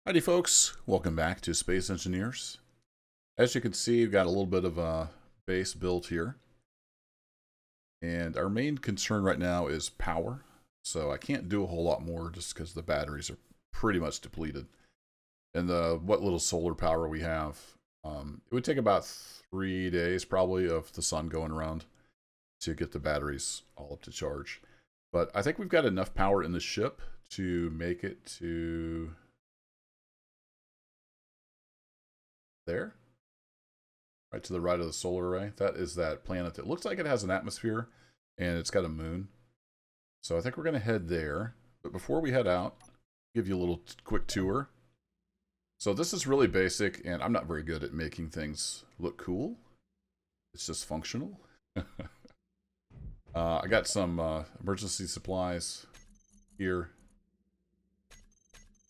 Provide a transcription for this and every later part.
Howdy folks, welcome back to Space Engineers. As you can see, we've got a little bit of a base built here. And our main concern right now is power. So I can't do a whole lot more just because the batteries are pretty much depleted. And what little solar power we have, it would take about 3 days probably of the sun going around to get the batteries all up to charge. But I think we've got enough power in the ship to make it to there, right to the right of the solar array. That is that planet that looks like it has an atmosphere and it's got a moon. So I think we're going to head there. But before we head out, give you a little quick tour. So this is really basic, and I'm not very good at making things look cool. It's just functional. I got some emergency supplies here,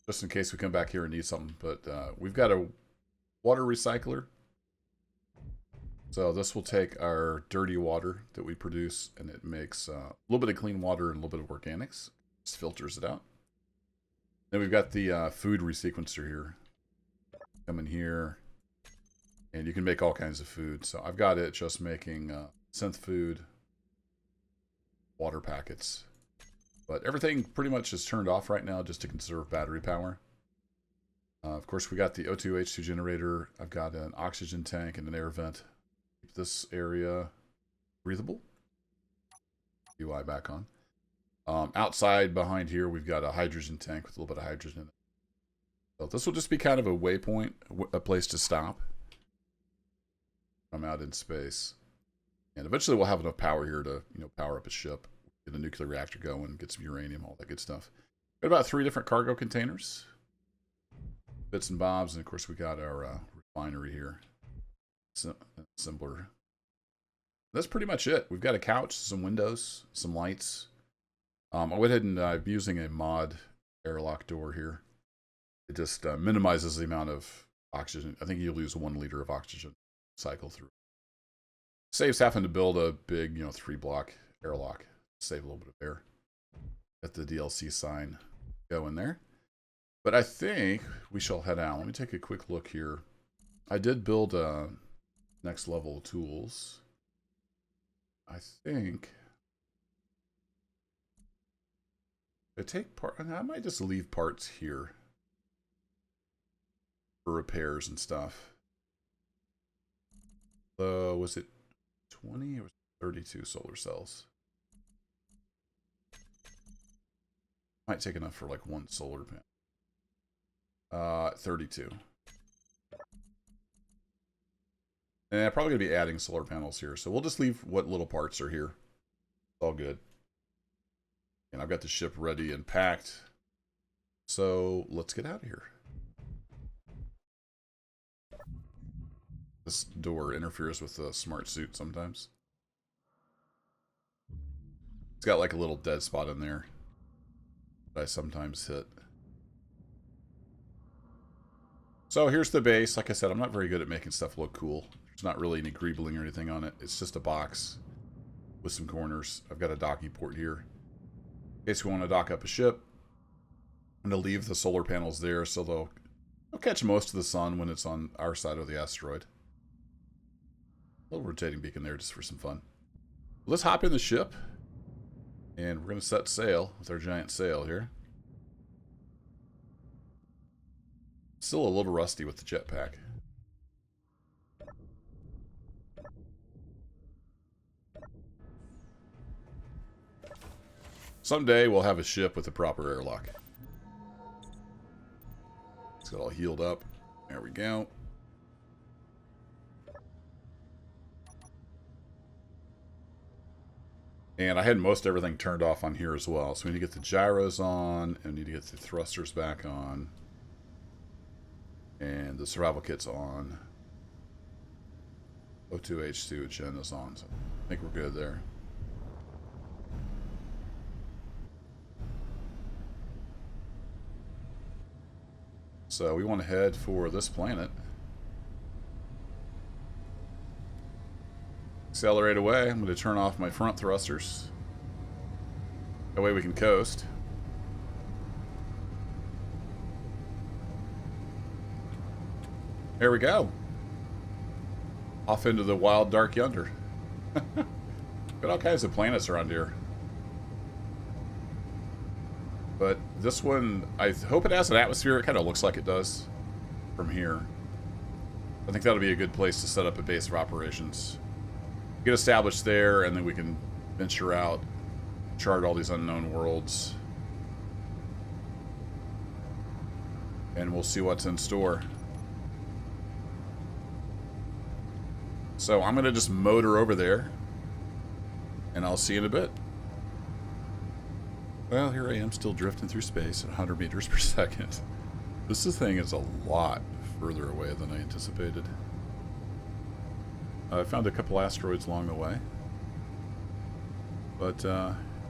just in case we come back here and need something. But we've got a water recycler. So this will take our dirty water that we produce, and it makes a little bit of clean water and a little bit of organics. Just filters it out. Then we've got the food resequencer here. Come in here, and you can make all kinds of food. So I've got it just making synth food, water packets. But everything pretty much is turned off right now just to conserve battery power. Of course, we got the O2H2 generator. I've got an oxygen tank and an air vent. Keep this area breathable. UI back on. Outside behind here, we've got a hydrogen tank with a little bit of hydrogen in it. So this will just be kind of a waypoint, a place to stop. I'm out in space. And eventually we'll have enough power here to, power up a ship, get a nuclear reactor going, get some uranium, all that good stuff. Got about 3 different cargo containers. Bits and bobs, and of course we got our refinery here. Assembler. That's pretty much it. We've got a couch, some windows, some lights. I went ahead and I'm using a mod airlock door here. It just minimizes the amount of oxygen. I think you'll lose 1 liter of oxygen cycle through. Saves having to build a big, 3-block airlock. Save a little bit of air. Got the DLC sign going there. But I think we shall head out. Let me take a quick look here. I did build next level tools. I think I might just leave parts here for repairs and stuff. Was it 20 or 32 solar cells? Might take enough for like 1 solar panel. 32. And I'm probably going to be adding solar panels here. So we'll just leave what little parts are here. It's all good. And I've got the ship ready and packed. So let's get out of here. This door interferes with the smart suit sometimes. It's got like a little dead spot in there that I sometimes hit. So here's the base. Like I said, I'm not very good at making stuff look cool. There's not really any greebling or anything on it. It's just a box with some corners. I've got a docking port here. In case we want to dock up a ship. I'm going to leave the solar panels there so they'll catch most of the sun when it's on our side of the asteroid. A little rotating beacon there just for some fun. Let's hop in the ship. And we're going to set sail with our giant sail here. Still a little rusty with the jetpack. Someday we'll have a ship with a proper airlock. It's got all healed up. There we go. And I had most everything turned off on here as well. So we need to get the gyros on, and we need to get the thrusters back on. And the survival kit's on. O2H2 agenda's on. So I think we're good there. So we want to head for this planet. Accelerate away. I'm going to turn off my front thrusters. That way we can coast. There we go. Off into the wild dark yonder. Got all kinds of planets around here. But this one, I hope it has an atmosphere. It kind of looks like it does from here. I think that'll be a good place to set up a base of operations. Get established there, and then we can venture out, chart all these unknown worlds. And we'll see what's in store. So I'm going to just motor over there. And I'll see you in a bit. Well, here I am still drifting through space at 100 meters per second. This thing is a lot further away than I anticipated. I found a couple asteroids along the way. But,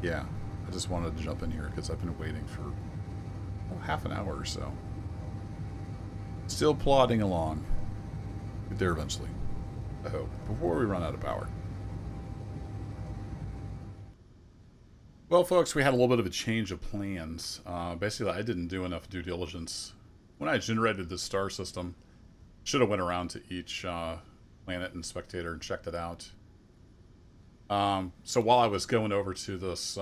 yeah. I just wanted to jump in here because I've been waiting for half an hour or so. Still plodding along. Get there eventually. I hope. Before we run out of power. Well, folks, we had a little bit of a change of plans. Basically, I didn't do enough due diligence. When I generated this star system, should have went around to each planet and spectator and checked it out. So while I was going over to this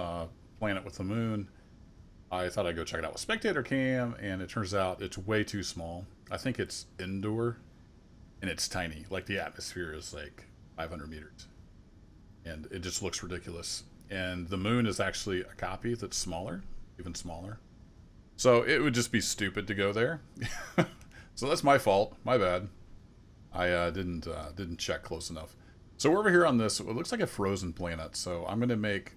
planet with the moon, I thought I'd go check it out with spectator cam, and it turns out it's way too small. I think it's indoor, and it's tiny. Like, the atmosphere is like 500 meters. And it just looks ridiculous. And the moon is actually a copy that's smaller, even smaller. So it would just be stupid to go there. So that's my fault. My bad. I didn't check close enough. So we're over here on this. It looks like a frozen planet. So I'm going to make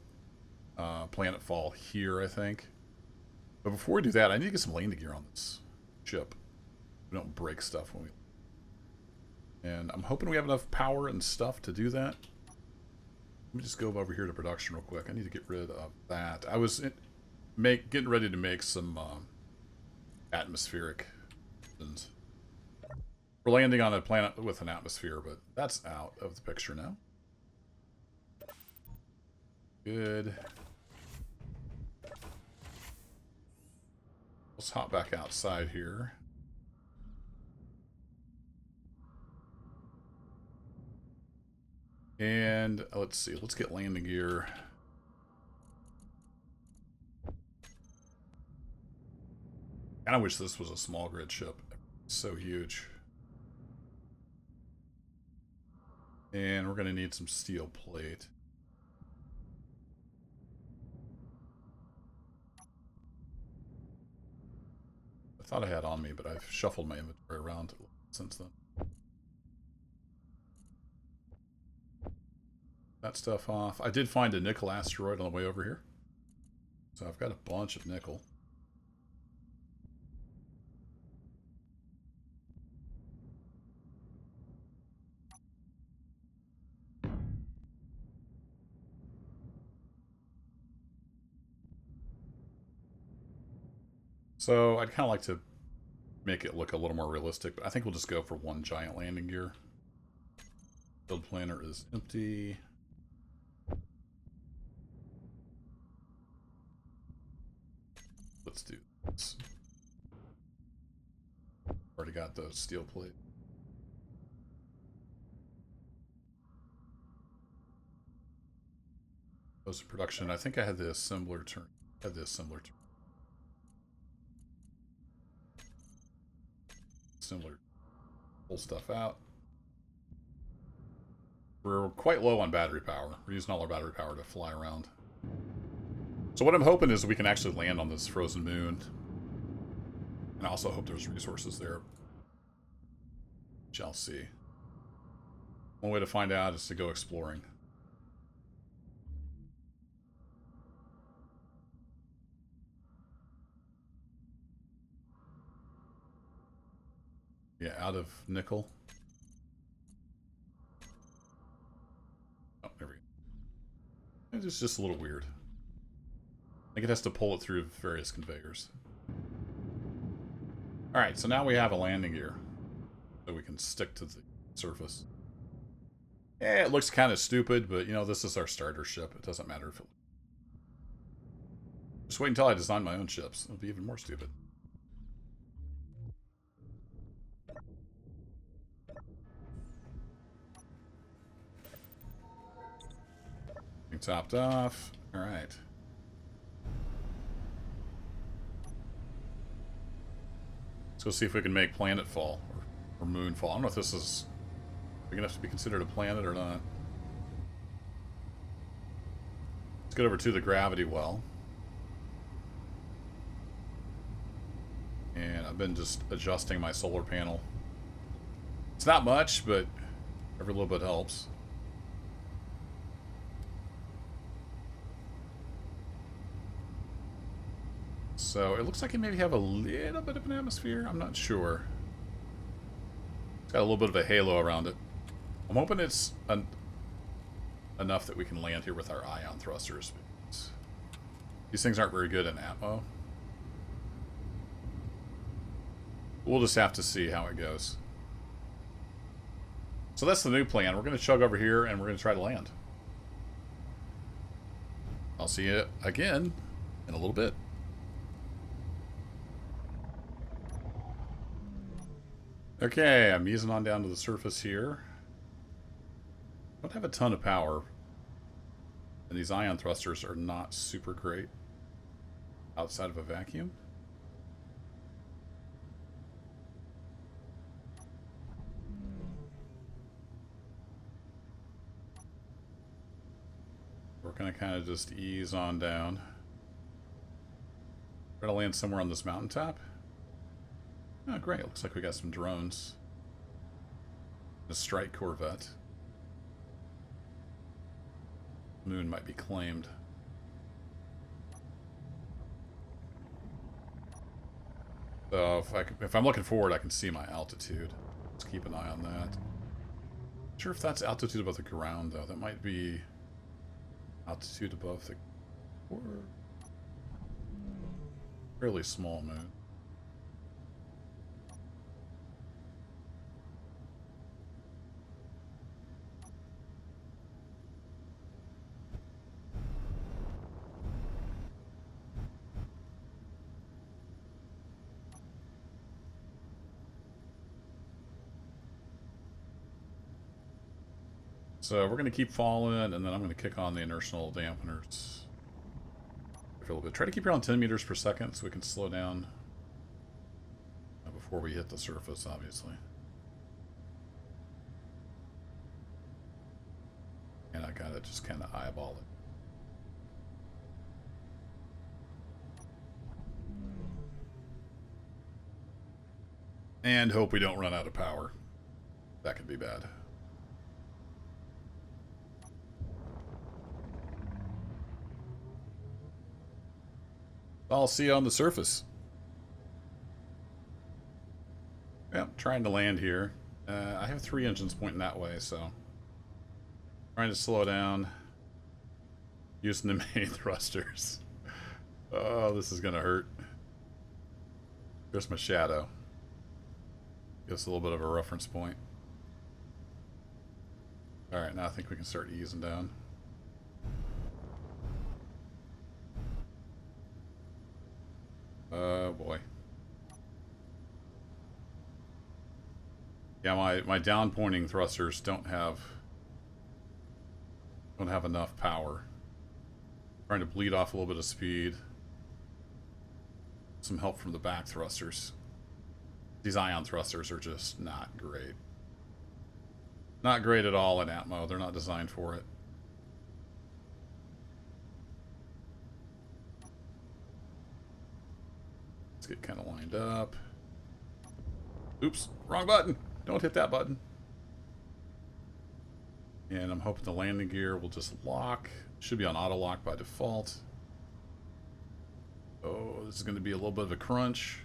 planet fall here, I think. But before we do that, I need to get some landing gear on this ship. We don't break stuff when we... And I'm hoping we have enough power and stuff to do that. Let me just go over here to production real quick. I need to get rid of that. I was getting ready to make some atmospheric. We're landing on a planet with an atmosphere, but that's out of the picture now. Good. Let's hop back outside here. And let's see, let's get landing gear. I wish this was a small grid ship. It's so huge. And we're going to need some steel plate. I thought I had on me, but I've shuffled my inventory around since then. That stuff off. I did find a nickel asteroid on the way over here. So I've got a bunch of nickel. So I'd kind of like to make it look a little more realistic, but I think we'll just go for one giant landing gear. Build planner is empty. Let's do this. Already got the steel plate. Post production. I think I had the assembler turn. Similar. Pull stuff out. We're quite low on battery power. We're using all our battery power to fly around. So what I'm hoping is we can actually land on this frozen moon. And I also hope there's resources there. Shall see. One way to find out is to go exploring. Yeah, out of nickel. Oh, there we go. It's just a little weird. I think it has to pull it through various conveyors. Alright, so now we have a landing gear. So we can stick to the surface. Yeah, it looks kind of stupid, but you know, this is our starter ship. It doesn't matter if it... Just wait until I design my own ships. It'll be even more stupid. Everything topped off. All right. Let's go see if we can make planetfall or moonfall. I don't know if this is big enough to be considered a planet or not. Let's get over to the gravity well. And I've been just adjusting my solar panel. It's not much, but every little bit helps. So it looks like it maybe have a little bit of an atmosphere. I'm not sure. It's got a little bit of a halo around it. I'm hoping it's enough that we can land here with our ion thrusters. These things aren't very good in atmo. We'll just have to see how it goes. So that's the new plan. We're going to chug over here and we're going to try to land. I'll see you again in a little bit. Okay, I'm easing on down to the surface here. Don't have a ton of power. And these ion thrusters are not super great outside of a vacuum. We're going to kind of just ease on down. Try to land somewhere on this mountaintop. Oh, great. Looks like we got some drones. A strike corvette. Moon might be claimed. So if I'm looking forward, I can see my altitude. Let's keep an eye on that. Not sure if that's altitude above the ground, though. That might be altitude above the... or fairly small moon. So we're going to keep falling, and then I'm going to kick on the inertial dampeners for a little bit. Try to keep around 10 meters per second so we can slow down before we hit the surface, obviously. And I got to just kind of eyeball it. And hope we don't run out of power. That could be bad. I'll see you on the surface. Yep, trying to land here. I have 3 engines pointing that way, so... trying to slow down. Using the main thrusters. Oh, this is gonna hurt. There's my shadow. Gives a little bit of a reference point. Alright, now I think we can start easing down. Oh boy. Yeah, my down pointing thrusters don't have enough power. Trying to bleed off a little bit of speed. Some help from the back thrusters. These ion thrusters are just not great. Not great at all in atmo. They're not designed for it. Get kind of lined up. Oops, wrong button. Don't hit that button. And I'm hoping the landing gear will just lock. Should be on auto lock by default. Oh, this is going to be a little bit of a crunch.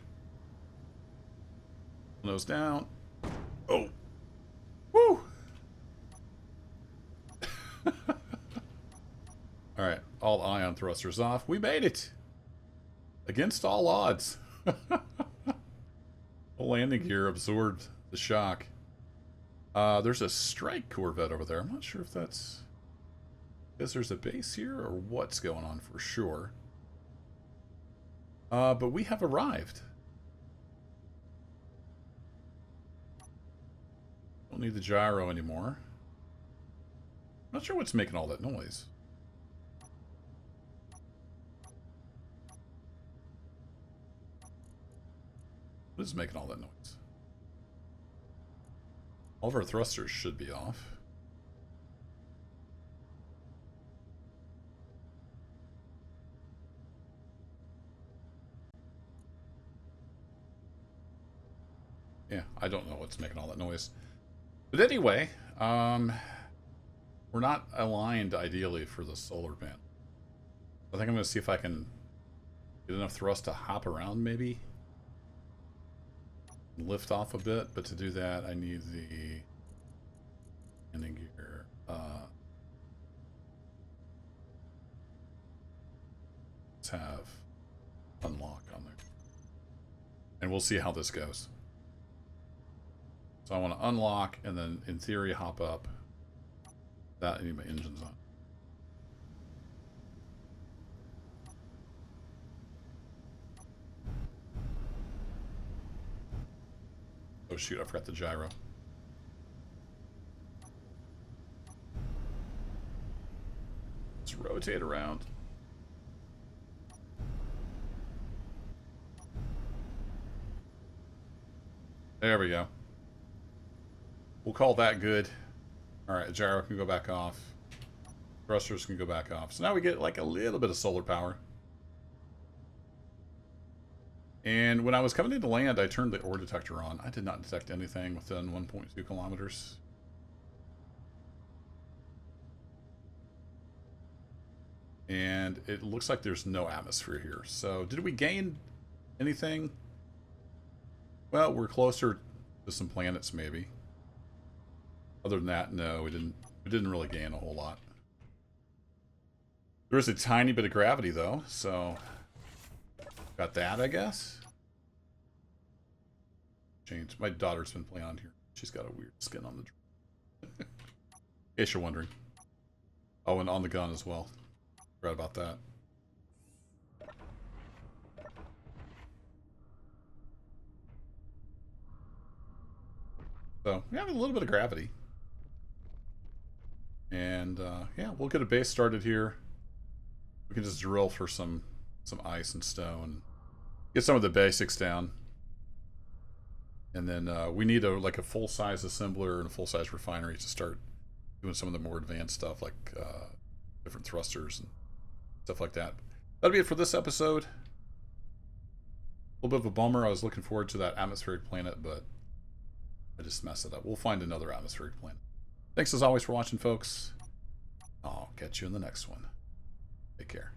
Nose down. Oh. Woo! Alright, all ion thrusters off. We made it! Against all odds. The landing gear absorbed the shock. There's a strike corvette over there. I'm not sure if that's... because there's a base here or what's going on for sure. But we have arrived. Don't need the gyro anymore. Not sure what's making all that noise. What is making all that noise? All of our thrusters should be off. Yeah, I don't know what's making all that noise. But anyway, we're not aligned ideally for the solar panel. I think I'm going to see if I can get enough thrust to hop around maybe. Lift off a bit, but to do that I need the landing gear. Let's have unlock on there. And we'll see how this goes. So I want to unlock and then in theory hop up. That I need my engines on. Oh shoot, I forgot the gyro. Let's rotate around. There we go. We'll call that good. Alright, gyro can go back off. Thrusters can go back off. So now we get like a little bit of solar power. And when I was coming into land, I turned the ore detector on. I did not detect anything within 1.2 kilometers. And it looks like there's no atmosphere here. So did we gain anything? Well, we're closer to some planets maybe. Other than that, no, we didn't really gain a whole lot. There is a tiny bit of gravity though, so got that, I guess. Change. My daughter's been playing on here. She's got a weird skin on the drone. In case you're wondering. Oh, and on the gun as well. Forgot about that. So, we have a little bit of gravity. And, yeah, we'll get a base started here. We can just drill for some ice and stone. Get some of the basics down. And then we need like a full-size assembler and a full-size refinery to start doing some of the more advanced stuff, like different thrusters and stuff like that. That'll be it for this episode. A little bit of a bummer. I was looking forward to that atmospheric planet, but I just messed it up. We'll find another atmospheric planet. Thanks as always for watching, folks. I'll catch you in the next one. Take care.